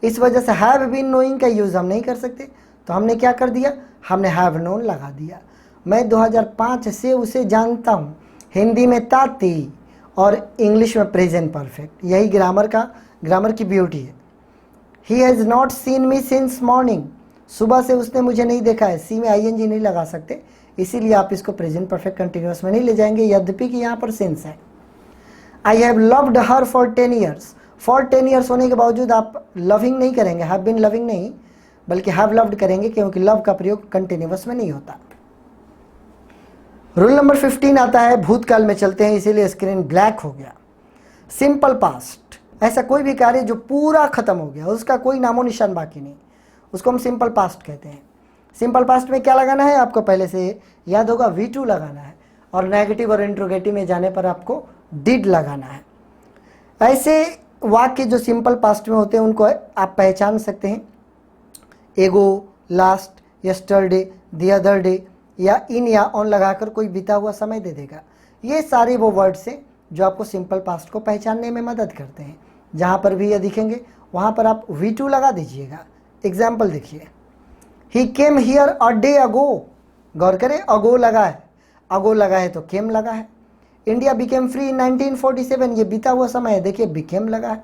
इस वजह से हैव बीन नोइंग का यूज़ हम नहीं कर सकते। तो हमने क्या कर दिया, हमने हैव नोन लगा दिया। मैं 2005 से उसे जानता हूँ, हिंदी में ताती और इंग्लिश में प्रेजेंट परफेक्ट। यही ग्रामर की ब्यूटी है। He has not seen me since morning, सुबह से उसने मुझे नहीं देखा है। सी में आईएनजी नहीं लगा सकते, इसीलिए आप इसको प्रेजेंट परफेक्ट कंटिन्यूअस में नहीं ले जाएंगे, यद्यपि कि यहाँ पर सिंस है। I have loved her for 10 years, for 10 years होने के बावजूद आप लविंग नहीं करेंगे, हैव बीन लविंग नहीं, बल्कि हैव लव्ड करेंगे, क्योंकि लव का प्रयोग कंटिन्यूअस में नहीं होता। रूल नंबर 15 आता है, भूतकाल में चलते हैं, इसीलिए स्क्रीन ब्लैक हो गया। सिंपल पास्ट, ऐसा कोई भी कार्य जो पूरा खत्म हो गया, उसका कोई नामो निशान बाकी नहीं, उसको हम सिंपल पास्ट कहते हैं। सिंपल पास्ट में क्या लगाना है, आपको पहले से याद होगा, V2 लगाना है, और नेगेटिव और इंट्रोगेटिव में जाने पर आपको डिड लगाना है। ऐसे वाक्य जो सिंपल पास्ट में होते हैं उनको आप पहचान सकते हैं, एगो, last, yesterday, the other day, या इन या ऑन लगाकर कोई बीता हुआ समय दे देगा। ये सारे वो वर्ड्स हैं जो आपको सिंपल पास्ट को पहचानने में मदद करते हैं। जहाँ पर भी ये दिखेंगे वहाँ पर आप V2 लगा दीजिएगा। एग्जाम्पल देखिए, ही केम हियर अ डे अगो, गौर करें, अगो लगा है, अगो लगा है तो केम लगा है। इंडिया बिकेम फ्री इन 1947, ये बीता हुआ समय है, देखिए बिकेम लगा है।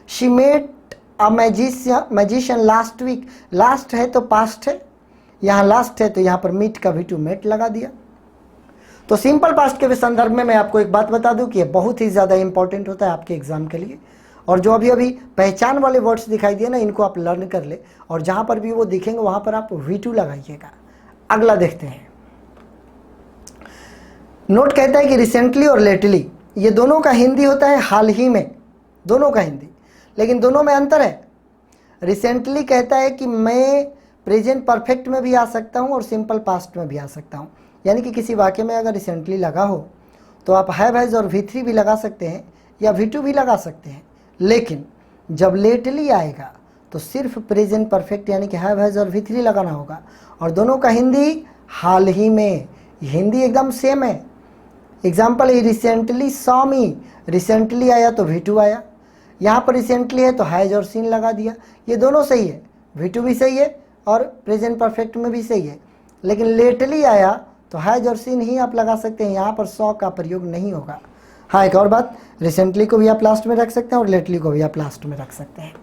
She met a magician last week, last है तो पास्ट है, यहाँ लास्ट है तो यहाँ पर मीट का V2 मेट लगा दिया। तो सिंपल पास्ट के संदर्भ में मैं आपको एक बात बता दूं कि ये बहुत ही ज़्यादा इंपॉर्टेंट होता है आपके एग्जाम के लिए। और जो अभी अभी पहचान वाले वर्ड्स दिखाई दिए ना, इनको आप लर्न कर ले, और जहाँ पर भी वो दिखेंगे वहाँ पर आप V2 लगाइएगा। अगला देखते हैं, नोट कहता है कि रिसेंटली और लेटली, ये दोनों का हिंदी होता है हाल ही में, दोनों का हिंदी, लेकिन दोनों में अंतर है। रिसेंटली कहता है कि मैं प्रेजेंट परफेक्ट में भी आ सकता हूँ और सिंपल पास्ट में भी आ सकता हूँ, यानी कि किसी वाक्य में अगर रिसेंटली लगा हो तो आप हैव हैज और V3 भी लगा सकते हैं या V2 भी लगा सकते हैं। लेकिन जब लेटली आएगा तो सिर्फ प्रेजेंट परफेक्ट यानी कि हैव हैज और V3 लगाना होगा, और दोनों का हिंदी हाल ही में, हिंदी एकदम सेम है। एग्जाम्पल, ही रिसेंटली सॉ मी, रिसेंटली आया तो V2 आया, यहाँ पर रिसेंटली है तो हैज और सीन लगा दिया। ये दोनों सही है, V2 भी सही है और प्रेजेंट परफेक्ट में भी सही है। लेकिन लेटली आया तो हैज और सीन ही आप लगा सकते हैं, यहाँ पर सॉ का प्रयोग नहीं होगा। हाँ, एक और बात, रिसेंटली को भी आप लास्ट में रख सकते हैं और लेटली को भी आप लास्ट में रख सकते हैं।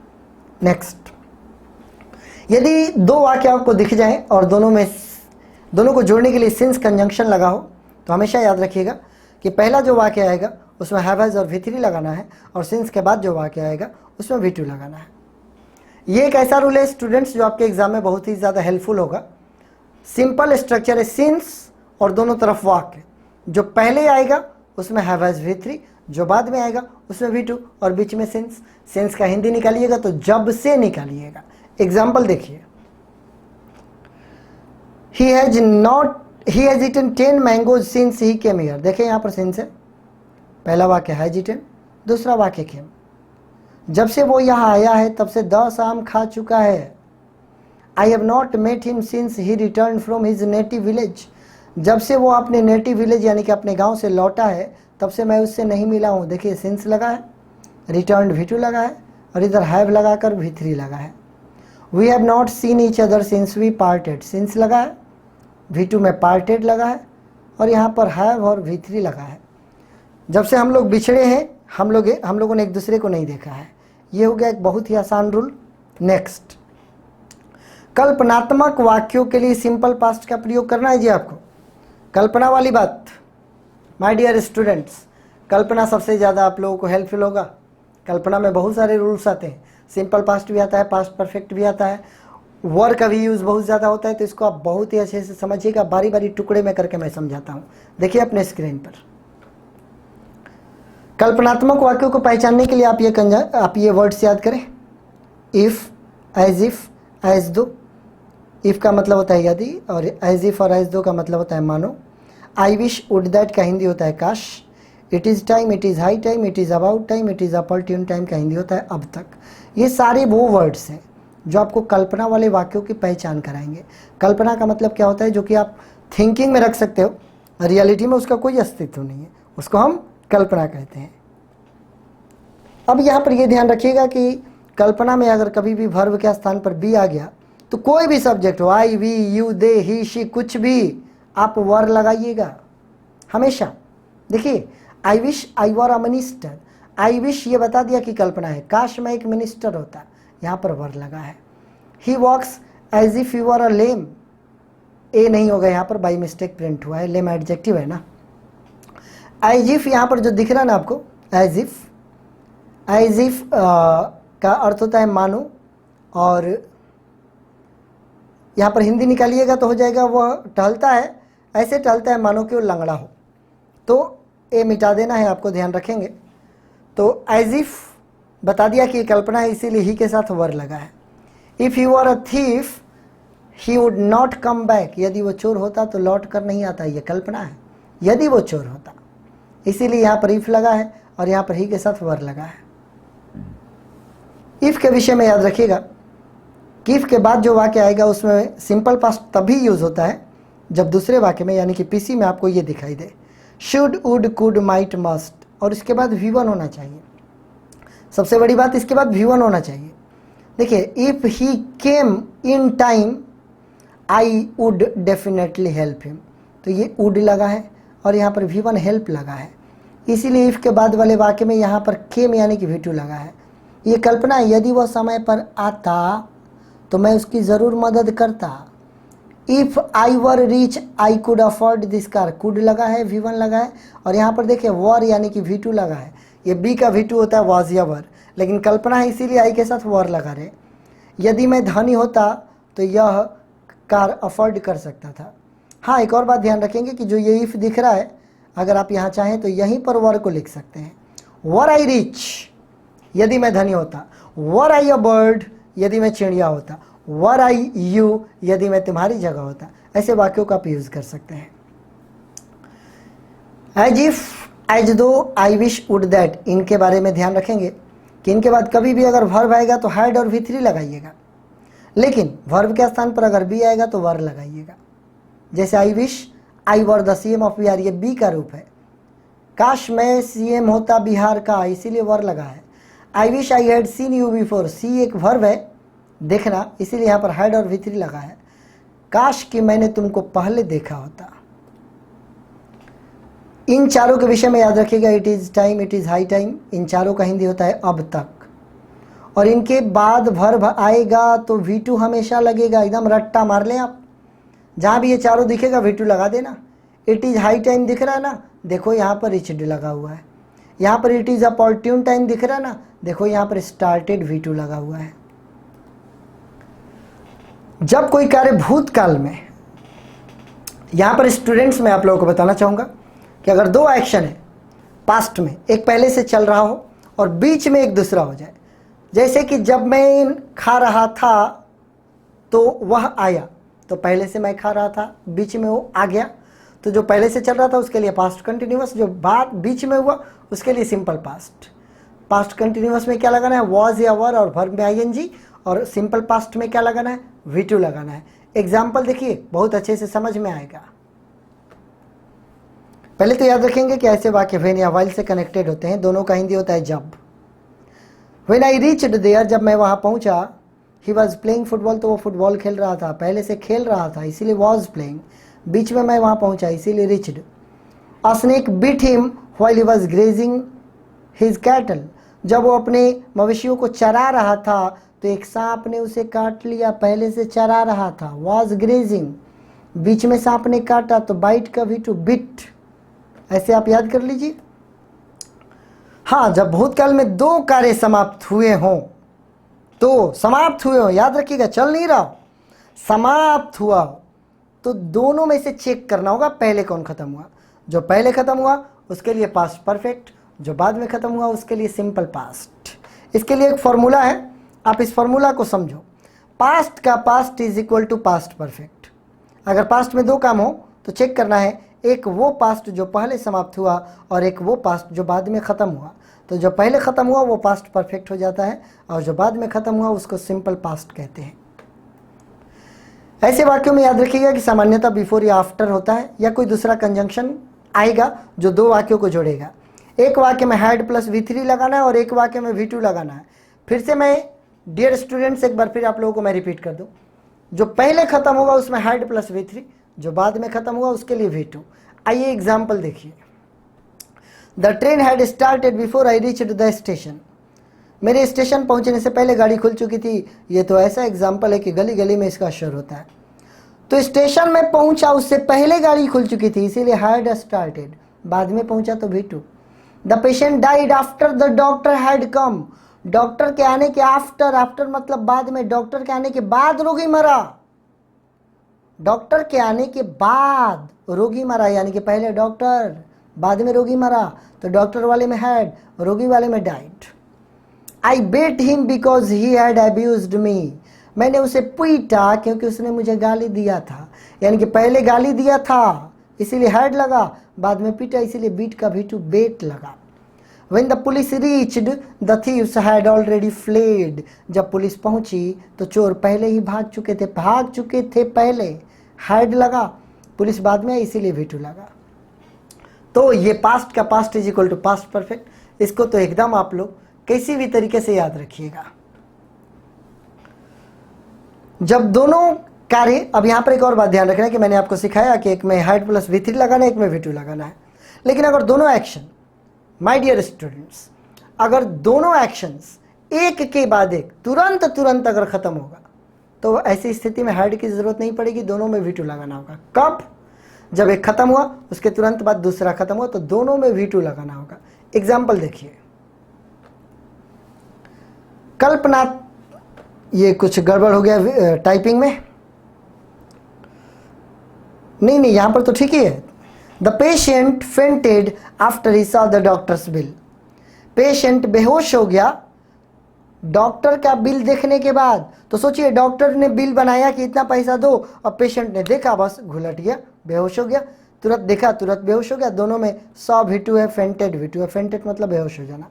नेक्स्ट, यदि दो वाक्य आपको दिख जाएं और दोनों को जोड़ने के लिए सिंस कंजंक्शन लगा हो तो हमेशा याद रखिएगा कि पहला जो वाक्य आएगा उसमें हैव हैज और V3 लगाना है, और सिंस के बाद जो वाक्य आएगा उसमें V2 लगाना है। ये एक ऐसा रूल है स्टूडेंट्स जो आपके एग्जाम में बहुत ही ज़्यादा हेल्पफुल होगा। सिंपल स्ट्रक्चर है सिंस और दोनों तरफ वाक्य, जो पहले आएगा उसमें हैव हैज V3, जो बाद में आएगा उसमें V2, और बीच में सिंस। सिंस का हिंदी निकालिएगा तो जब से निकालिएगा। एग्जाम्पल देखिए, he has eaten 10 mangoes since he came here, देखिए यहाँ पर सिंस है, पहला वाक्य हैज ईटन, दूसरा वाक्य केम, जब से वो यहाँ आया है तब से 10 आम खा चुका है। I have not met him since he return from his native village, जब से वो अपने नेटिव विलेज यानी कि अपने गांव से लौटा है तब से मैं उससे नहीं मिला हूँ। देखिए सिंस लगा है, रिटर्न V2 लगा है, और इधर हैव लगाकर V3 लगा है। We have not seen each other since we parted, since लगा है, V2 में पार्टेड लगा है, और यहाँ पर हैव और V3 लगा है। जब से हम लोग बिछड़े हैं हम लोगों ने एक दूसरे को नहीं देखा है। ये हो गया एक बहुत ही आसान रूल। नेक्स्ट, कल्पनात्मक वाक्यों के लिए सिंपल पास्ट का प्रयोग करना है जी आपको। कल्पना वाली बात, माय डियर स्टूडेंट्स, कल्पना सबसे ज़्यादा आप लोगों को हेल्पफुल होगा। कल्पना में बहुत सारे रूल्स आते हैं, सिंपल पास्ट भी आता है, पास्ट परफेक्ट भी आता है, वर्ब का भी यूज़ बहुत ज़्यादा होता है, तो इसको आप बहुत ही अच्छे से समझिएगा। बारी बारी टुकड़े में करके मैं समझाता हूँ। देखिए अपने स्क्रीन पर, कल्पनात्मक वाक्यों को पहचानने के लिए आप ये वर्ड्स याद करें, इफ़, एज इफ़, एज दो। इफ़ का मतलब होता है यदि, और एज इफ़ और एज दो का मतलब होता है मानो। आई विश, वुड दैट का हिंदी होता है काश। It is time, it is high time, it is about time, it is opportune time का हिंदी होता है अब तक। ये सारे वो वर्ड्स हैं जो आपको कल्पना वाले वाक्यों की पहचान कराएंगे। कल्पना का मतलब क्या होता है? जो कि आप थिंकिंग में रख सकते हो, रियलिटी में उसका कोई अस्तित्व नहीं है, उसको हम कल्पना कहते हैं। अब यहाँ पर ये ध्यान रखिएगा कि कल्पना में अगर कभी भी वर्ब के स्थान पर बी आ गया तो कोई भी सब्जेक्ट हो, I, we, you, they, he, she, कुछ भी, आप वर लगाइएगा हमेशा। देखिए, I wish I were a minister, I wish ये बता दिया कि कल्पना है, काश मैं एक मिनिस्टर होता, यहाँ पर वर लगा है। He walks as if you are a lame, a नहीं होगा यहाँ पर, बाई मिस्टेक प्रिंट हुआ है, लेम एडजेक्टिव है ना। एज इफ यहाँ पर जो दिख रहा है ना आपको, एज इफ का अर्थ होता है मानो, और यहाँ पर हिंदी निकालिएगा तो हो जाएगा वह टहलता है, ऐसे टहलता है मानो कि वो लंगड़ा हो, तो ए मिटा देना है आपको, ध्यान रखेंगे। तो एज इफ बता दिया कि कल्पना है, इसीलिए ही के साथ वर लगा है। If you are a thief he would not come back, यदि वो चोर होता तो लौट कर नहीं आता, ये कल्पना है, यदि वो चोर होता, इसीलिए यहाँ पर इफ लगा है और यहाँ पर ही के साथ वर लगा है। इफ के विषय में याद रखिएगा कि इफ के बाद जो वाक्य आएगा उसमें सिंपल पास्ट तभी यूज होता है जब दूसरे वाक्य में, यानी कि पीसी में आपको ये दिखाई दे, should, would, could, might, must, और इसके बाद V1 होना चाहिए। सबसे बड़ी बात, इसके बाद V1 होना चाहिए। देखिए, if he came in time I would definitely help him, तो ये वुड लगा है और यहाँ पर V1 हेल्प लगा है, इसीलिए इफ के बाद वाले वाक्य में यहाँ पर केम यानी कि V2 लगा है। ये कल्पना है, यदि वह समय पर आता तो मैं उसकी ज़रूर मदद करता। If I were rich I could afford this car, could लगा है, V1 लगा है, और यहाँ पर देखिए वर यानी कि V2 लगा है। ये बी का V2 होता है वाज या वर, लेकिन कल्पना है इसीलिए आई के साथ वर लगा रहे। यदि मैं धनी होता तो यह कार अफोर्ड कर सकता था। हाँ, एक और बात ध्यान रखेंगे कि जो ये इफ़ दिख रहा है, अगर आप यहाँ चाहें तो यहीं पर वर को लिख सकते हैं। वर आई रिच, यदि मैं धनी होता। वर आई अ बर्ड, यदि मैं चिड़िया होता। वर आई यू, यदि मैं तुम्हारी जगह होता। ऐसे वाक्यों का आप यूज कर सकते हैं। एज इफ, एज दो, आई विश, वुड, दैट, इनके बारे में ध्यान रखेंगे कि इनके बाद कभी भी अगर वर्ब आएगा तो हैड और V3 लगाइएगा, लेकिन वर्ब के स्थान पर अगर बी आएगा तो वर लगाइएगा। जैसे आई wish I were the CM of Bihar, ये बी का रूप है। काश मैं CM होता बिहार का, इसीलिए वर लगा है। I wish I had seen you before, see एक वर्ब है देखना, इसीलिए यहाँ पर हैड और V3 लगा है। काश कि मैंने तुमको पहले देखा होता। इन चारों के विषय में याद रखिएगा, it is time, it is high time, इन चारों का हिंदी होता है अब तक। और इनके बाद वर्ब आएगा तो V2 हमेशा लगेगा, एकदम रट्टा मार लें आप। जहाँ भी ये चारों दिखेगा V2 लगा देना। इट इज़ हाई टाइम दिख रहा है ना, देखो यहाँ पर रिच्ड लगा हुआ है। यहाँ पर इट इज़ अपॉर्ट्यून टाइम दिख रहा है ना, देखो यहाँ पर स्टार्टेड V2 लगा हुआ है। जब कोई कार्य भूतकाल में, यहाँ पर स्टूडेंट्स में आप लोगों को बताना चाहूँगा कि अगर दो एक्शन है पास्ट में, एक पहले से चल रहा हो और बीच में एक दूसरा हो जाए, जैसे कि जब मैं खा रहा था तो वह आया, तो पहले से मैं खा रहा था, बीच में वो आ गया, तो जो पहले से चल रहा था उसके लिए पास्ट कंटिन्यूअस, जो बाद बीच में हुआ उसके लिए सिंपल पास्ट। पास्ट कंटिन्यूअस में क्या लगाना है, वॉज या वर, और वर्ब में ING, और सिंपल पास्ट में क्या लगाना है, V2 लगाना है। एग्जाम्पल देखिए, बहुत अच्छे से समझ में आएगा। पहले तो याद रखेंगे कि ऐसे वाक्य व्हेन या व्हाइल से कनेक्टेड होते हैं, दोनों का हिंदी होता है जब। व्हेन आई रीच्ड देयर, जब मैं वहां पहुंचा। ही वॉज प्लेइंग फुटबॉल, तो वो फुटबॉल खेल रहा था, पहले से खेल रहा था इसीलिए वॉज प्लेइंग। बीच में मैं वहां पहुंचा इसीलिए reached. A snake bit him while he was grazing his cattle, जब वो अपने मवेशियों को चरा रहा था तो एक सांप ने उसे काट लिया, पहले से चरा रहा था, वॉज ग्रेजिंग। बीच में सांप ने काटा तो बाइट का V2 बिट, ऐसे आप याद कर लीजिए। हाँ, जब भूतकाल में दो कार्य समाप्त हुए हों, तो समाप्त हुए हों, याद रखिएगा, चल नहीं रहा, समाप्त हुआ, तो दोनों में से चेक करना होगा पहले कौन खत्म हुआ। जो पहले खत्म हुआ उसके लिए पास्ट परफेक्ट, जो बाद में खत्म हुआ उसके लिए सिंपल पास्ट। इसके लिए एक फॉर्मूला है, आप इस फॉर्मूला को समझो। पास्ट का past is equal to past perfect. अगर पास्ट में दो काम हो तो चेक करना है, एक वो पास्ट जो पहले समाप्त हुआ और एक वो पास्ट जो बाद में ख़त्म हुआ। तो जो पहले ख़त्म हुआ वो पास्ट परफेक्ट हो जाता है, और जो बाद में ख़त्म हुआ उसको सिंपल पास्ट कहते हैं। ऐसे वाक्यों में याद रखिएगा कि सामान्यतः बिफोर या आफ्टर होता है, या कोई दूसरा कंजंक्शन आएगा जो दो वाक्यों को जोड़ेगा। एक वाक्य में हैड प्लस V3 लगाना है और एक वाक्य में V2 लगाना है। फिर से मैं डियर स्टूडेंट्स एक बार फिर आप लोगों को मैं रिपीट कर दूं, जो पहले खत्म होगा उसमें हैड प्लस V3, जो बाद में खत्म हुआ उसके लिए V2। आइए एग्जाम्पल देखिए। The train had started before I reached the station. मेरे स्टेशन पहुंचने से पहले गाड़ी खुल चुकी थी। ये तो ऐसा एग्जाम्पल है कि गली गली में इसका असर होता है। तो स्टेशन में पहुंचा उससे पहले गाड़ी खुल चुकी थी, इसीलिए हैड स्टार्टेड। बाद में पहुंचा तो V2। The patient died after the doctor had come. Doctor के आने के आफ्टर, आफ्टर मतलब बाद में, डॉक्टर के आने के बाद रोगी मरा। डॉक्टर के आने के बाद रोगी मरा, यानी कि पहले डॉक्टर बाद में रोगी मरा, तो डॉक्टर वाले में हैड, रोगी वाले में died. I beat him because he had abused me. मैंने उसे पीटा क्योंकि उसने मुझे गाली दिया था, यानी कि पहले गाली दिया था इसीलिए हैड लगा, बाद में पीटा इसीलिए बीट का V2 बेट लगा। When the police reached, the thieves had already fled. जब पुलिस पहुंची तो चोर पहले ही भाग चुके थे पहले, हैड लगा, पुलिस बाद में इसीलिए V2 लगा। तो ये पास्ट का past is equal to past perfect. इसको तो एकदम आप लोग किसी भी तरीके से याद रखिएगा। जब दोनों कार्य, अब यहां पर एक और बात ध्यान रखना है कि मैंने आपको सिखाया कि एक में हैड प्लस V3 लगाना है, एक में V2 लगाना है। लेकिन अगर दोनों एक्शन, माय डियर स्टूडेंट्स, अगर दोनों एक्शंस एक के बाद एक तुरंत अगर खत्म होगा तो ऐसी स्थिति में हैड की जरूरत नहीं पड़ेगी, दोनों में V2 लगाना होगा। कब? जब एक खत्म हुआ उसके तुरंत बाद दूसरा खत्म हुआ तो दोनों में V2 लगाना होगा। एग्जाम्पल देखिए। कल्पना, ये कुछ गड़बड़ हो गया टाइपिंग में, नहीं यहां पर तो ठीक ही है। The patient fainted after he saw the doctors bill. Patient बेहोश हो गया डॉक्टर का बिल देखने के बाद। तो सोचिए, डॉक्टर ने बिल बनाया कि इतना पैसा दो, और पेशेंट ने देखा, बस घुलट गया, बेहोश हो गया। तुरंत देखा, तुरंत बेहोश हो गया। दोनों में सॉ V2 है, फेंटेड V2 है। फेंटेड मतलब बेहोश हो जाना।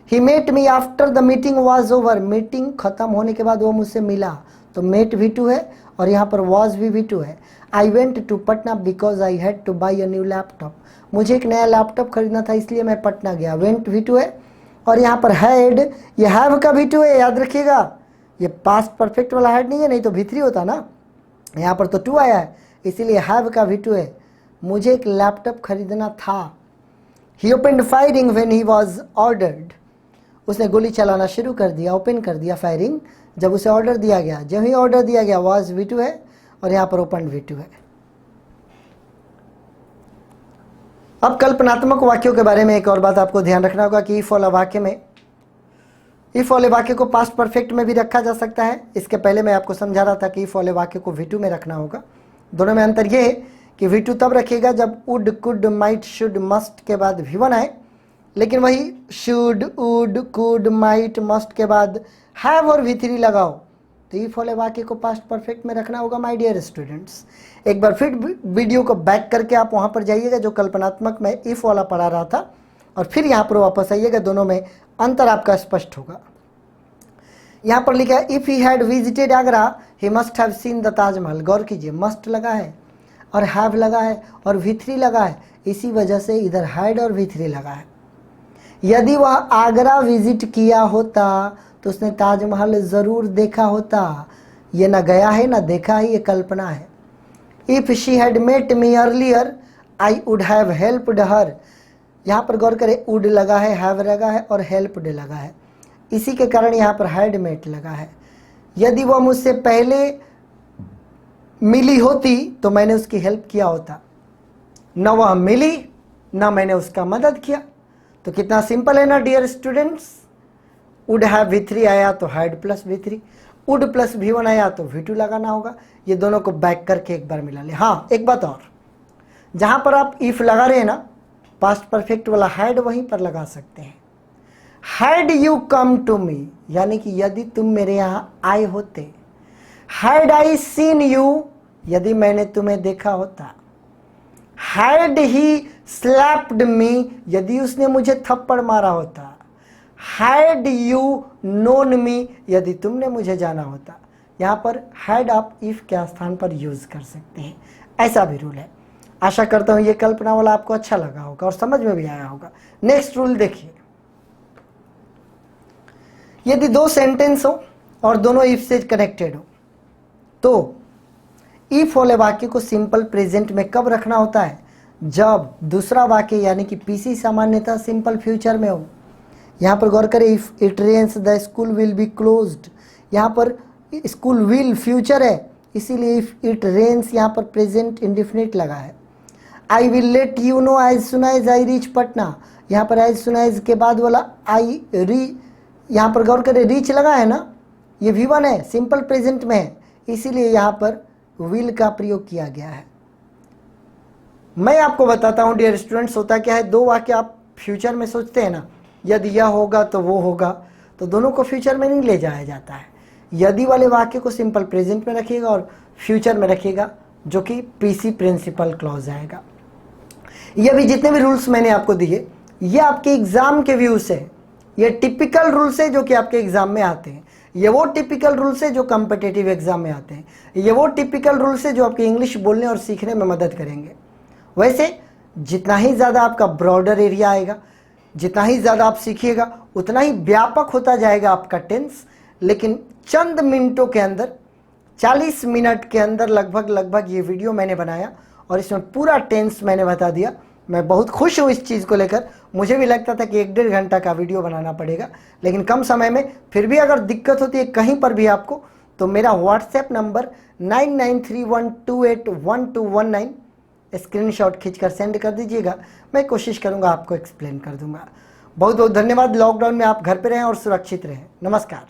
He met me after the meeting was over. Meeting खत्म होने के बाद वो मुझसे मिला, तो मेट V2 है और यहाँ पर वॉज भी V2 है। I went to Patna because I had to buy a new laptop. मुझे एक नया लैपटॉप खरीदना था इसलिए मैं पटना गया। वेंट V2 है और यहाँ पर हैड, ये हैव का V2 है, याद रखिएगा। ये पास्ट परफेक्ट वाला हैड नहीं है, नहीं तो V3 होता ना। यहाँ पर तो 2 आया है इसीलिए हैव का V2 है। मुझे एक लैपटॉप खरीदना था। He opened firing when he was ordered. उसने गोली चलाना शुरू कर दिया, ओपन कर दिया फायरिंग जब उसे ऑर्डर दिया गया। जब ही ऑर्डर दिया गया वाज V2 है और यहाँ पर ओपन V2 है। अब कल्पनात्मक वाक्यों के बारे में एक और बात आपको ध्यान रखना होगा कि इफ वाला वाक्य में, इफ वाले वाक्य को पास्ट परफेक्ट में भी रखा जा सकता है। इसके पहले मैं आपको समझा रहा था कि इफ वाले वाक्य को V2 में रखना होगा। दोनों में अंतर यह है कि V2 तब रखिएगा जब would, could, might, should, must के बाद V1 आए, लेकिन वही should, would, could, might, must के बाद हैव और V3 लगाओ तो इफ वाले वाक्य को पास्ट परफेक्ट में रखना होगा। माय डियर स्टूडेंट्स, एक बार फिर वीडियो को बैक करके आप वहां पर जाइएगा जो कल्पनात्मक में इफ वाला पढ़ा रहा था, और फिर यहाँ पर वापस आइएगा। दोनों में अंतर आपका स्पष्ट होगा। यहाँ पर लिखा है if he had visited Agra he must have seen the Taj Mahal. गौर कीजिए, मस्ट लगा है और हैव लगा है और V3 लगा है, इसी वजह से इधर हैड और V3 लगा है। यदि वह आगरा विजिट किया होता तो उसने ताजमहल जरूर देखा होता। ये ना गया है ना देखा है, ये कल्पना है। If she had met me earlier I would have helped her. यहाँ पर गौर करें, वुड लगा है, हैव लगा है और हेल्प्ड लगा है, इसी के कारण यहाँ पर हैड मेट लगा है। यदि वह मुझसे पहले मिली होती तो मैंने उसकी हेल्प किया होता। न वह मिली न मैंने उसका मदद किया। तो कितना सिंपल है ना dear students. Would have V3 आया तो had plus V3, would plus V1 आया तो V2 लगाना होगा। ये दोनों को बैक करके एक बार मिला ले। हाँ, एक बात और, जहां पर आप इफ लगा रहे हैं ना, पास्ट परफेक्ट वाला हैड वहीं पर लगा सकते हैं। Had you come to me, यानी कि यदि तुम मेरे यहां आए होते। हैड आई सीन यू, यदि मैंने तुम्हें देखा होता। हैड ही स्लैप्ड मी, यदि उसने मुझे थप्पड़ मारा होता। हैड यू नोन मी, यदि तुमने मुझे जाना होता। यहाँ पर हैड आप इफ के स्थान पर यूज कर सकते हैं, ऐसा भी रूल है। आशा करता हूं ये कल्पना वाला आपको अच्छा लगा होगा और समझ में भी आया होगा। नेक्स्ट रूल देखिए, यदि दो सेंटेंस हो और दोनों इफ से कनेक्टेड हो तो इफ वाले वाक्य को सिंपल प्रेजेंट में कब रखना होता है? जब दूसरा वाक्य यानी कि पीसी सामान्यतः सिंपल फ्यूचर में हो। यहाँ पर गौर करें, if it rains the school will be closed, यहाँ पर स्कूल विल फ्यूचर है, इसीलिए इफ इट रेन्स यहाँ पर प्रेजेंट इंडेफिनिट लगा है। I will let you know as soon as I reach Patna, यहाँ पर एज सुन एज के बाद वाला आई री, यहाँ पर गौर करें रीच लगा है ना, ये V1 है, सिंपल प्रेजेंट में है, इसीलिए यहाँ पर विल का प्रयोग किया गया है। मैं आपको बताता हूँ डियर स्टूडेंट्स, होता क्या है, दो वाक्य आप फ्यूचर में सोचते हैं ना, यदि यह होगा तो वो होगा, तो दोनों को फ्यूचर में नहीं ले जाया जाता है। यदि वाले वाक्य को सिंपल प्रेजेंट में रखिएगा और फ्यूचर में रखिएगा, जो कि पीसी प्रिंसिपल क्लॉज आएगा। ये भी जितने भी रूल्स मैंने आपको दिए, ये आपके एग्जाम के व्यू से, ये टिपिकल रूल्स है जो कि आपके एग्जाम में आते हैं। ये वो टिपिकल रूल्स है जो कॉम्पिटिटिव एग्जाम में आते हैं। ये वो टिपिकल रूल्स है जो आपके इंग्लिश बोलने और सीखने में मदद करेंगे। वैसे जितना ही ज़्यादा आपका ब्रॉडर एरिया आएगा, जितना ही ज़्यादा आप सीखिएगा, उतना ही व्यापक होता जाएगा आपका टेंस। लेकिन चंद मिनटों के अंदर, 40 मिनट के अंदर लगभग ये वीडियो मैंने बनाया और इसमें पूरा टेंस मैंने बता दिया। मैं बहुत खुश हूँ इस चीज़ को लेकर। मुझे भी लगता था कि 1-1.5 घंटा का वीडियो बनाना पड़ेगा, लेकिन कम समय में। फिर भी अगर दिक्कत होती है कहीं पर भी आपको, तो मेरा व्हाट्सएप नंबर 9931281219 स्क्रीनशॉट खींचकर सेंड कर दीजिएगा। मैं कोशिश करूँगा आपको एक्सप्लेन कर दूँगा। बहुत बहुत धन्यवाद। लॉकडाउन में आप घर पर रहें और सुरक्षित रहें। नमस्कार।